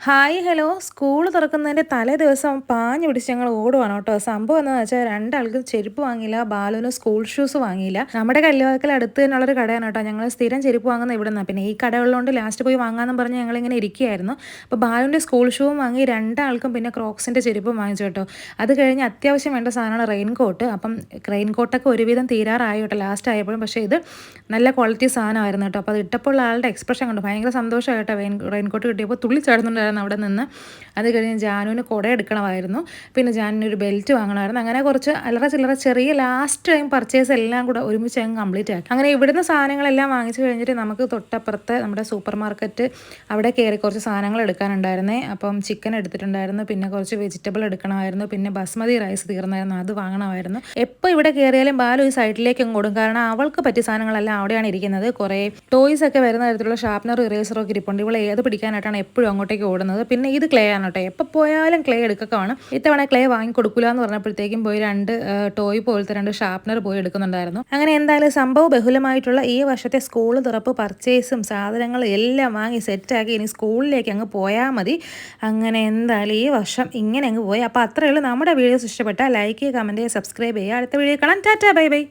Hi hello school തുറക്കുന്നതിൻ്റെ തലേ ദിവസം പാഞ്ഞു പിടിച്ച് ഞങ്ങൾ ഓടുവാണ് കേട്ടോ. സംഭവം എന്താണെന്ന് വെച്ചാൽ രണ്ടാൾക്കും ചെരുപ്പ് വാങ്ങിയില്ല, ബാലുവിന് സ്കൂൾ ഷൂസ് വാങ്ങിയില്ല. നമ്മുടെ കല്ലുവാക്കൽ അടുത്ത് തന്നെയുള്ളൊരു കടയാണ് കേട്ടോ. ഞങ്ങൾ സ്ഥിരം ചെരുപ്പ് വാങ്ങുന്ന ഇവിടെ നിന്നാണ്. പിന്നെ ഈ കട ഉള്ളതുകൊണ്ട് ലാസ്റ്റ് പോയി വാങ്ങാമെന്ന് പറഞ്ഞ് ഞങ്ങളിങ്ങനെ ഇരിക്കുകയായിരുന്നു. അപ്പോൾ ബാലുവിൻ്റെ സ്കൂൾ ഷൂവും വാങ്ങി, രണ്ടാൾക്കും പിന്നെ ക്രോക്സിൻ്റെ ചെരുപ്പും വാങ്ങിച്ചു കേട്ടോ. അത് കഴിഞ്ഞ് അത്യാവശ്യം വേണ്ട സാധനമാണ് റെയിൻകോട്ട്. അപ്പം റെയിൻകോട്ടൊക്കെ ഒരുവിധം തീരാറായി കേട്ടോ ലാസ്റ്റ് ആയപ്പോഴും. പക്ഷേ ഇത് നല്ല ക്വാളിറ്റി സാധനമായിരുന്നു കേട്ടോ. അപ്പോൾ അത് ഇട്ടപ്പോൾ ആളുടെ എക്സ്പ്രഷൻ കണ്ടു ഭയങ്കര സന്തോഷമായിട്ടോ. റെയിൻകോട്ട് കിട്ടിയപ്പോൾ തുള്ളി ചാടുന്നുണ്ടായിരുന്നു അവിടെ നിന്ന്. അത് കഴിഞ്ഞ് ജാനുവിന് കുട എടുക്കണമായിരുന്നു, പിന്നെ ജാനുവിന് ഒരു ബെൽറ്റ് വാങ്ങണമായിരുന്നു. അങ്ങനെ കുറച്ച് അല്ലറ ചില്ലറ ചെറിയ ലാസ്റ്റ് ടൈം പർച്ചേസ് എല്ലാം കൂടെ ഒരുമിച്ച് അങ്ങ് കംപ്ലീറ്റ് ആക്കി. അങ്ങനെ ഇവിടുന്ന് സാധനങ്ങളെല്ലാം വാങ്ങിച്ചു കഴിഞ്ഞിട്ട് നമുക്ക് തൊട്ടപ്പുറത്ത് നമ്മുടെ സൂപ്പർ മാർക്കറ്റ് അവിടെ കയറി കുറച്ച് സാധനങ്ങൾ എടുക്കാനുണ്ടായിരുന്നേ. അപ്പം ചിക്കൻ എടുത്തിട്ടുണ്ടായിരുന്നു, പിന്നെ കുറച്ച് വെജിറ്റബിൾ എടുക്കണമായിരുന്നു, പിന്നെ ബസ്മതി റൈസ് തീർന്നായിരുന്നു, അത് വാങ്ങണമായിരുന്നു. എപ്പോൾ ഇവിടെ കയറിയാലും ബാലു ഈ സൈഡിലേക്ക് ഓടും, കാരണം അവൾക്ക് പറ്റിയ സാധനങ്ങളെല്ലാം അവിടെയാണ് ഇരിക്കുന്നത്. കുറേ ടോയ്സ് ഒക്കെ വരുന്ന തരത്തിലുള്ള ഷാർപ്നർ ഇറേസറും ഒക്കെ ഇരിപ്പുണ്ട്. ഇവൾ ഏത് പിടിക്കാനായിട്ടാണ് എപ്പോഴും അങ്ങോട്ടേക്ക് ഓടുന്നത്. പിന്നെ ഇത് ക്ലേ ആണ് കേട്ടോ, എപ്പോൾ പോയാലും ക്ലേ എടുക്കുകയാണ്. ഇത്തവണ ക്ലേ വാങ്ങി കൊടുക്കില്ല എന്ന് പറഞ്ഞപ്പോഴത്തേക്കും പോയി രണ്ട് ടോയ് പോലത്തെ രണ്ട് ഷാർപ്നർ പോയി എടുക്കുന്നുണ്ടായിരുന്നു. അങ്ങനെ എന്തായാലും സംഭവ ബഹുലമായിട്ടുള്ള ഈ വർഷത്തെ സ്കൂൾ തുറപ്പ് പർച്ചേസും സാധനങ്ങളും എല്ലാം വാങ്ങി സെറ്റാക്കി ഇനി സ്കൂളിലേക്ക് അങ്ങ് പോയാൽ മതി. അങ്ങനെ എന്തായാലും ഈ വർഷം ഇങ്ങനെ അങ്ങ് പോയി. അപ്പോൾ അത്രയേ ഉള്ളൂ. നമ്മുടെ വീഡിയോസ് ഇഷ്ടപ്പെട്ടാൽ ലൈക്ക് ചെയ്യുക, കമൻറ്റ് ചെയ്യുക, സബ്സ്ക്രൈബ് ചെയ്യുക. അടുത്ത വീഡിയോ കാണാൻ ടാറ്റാ ബൈ ബൈ.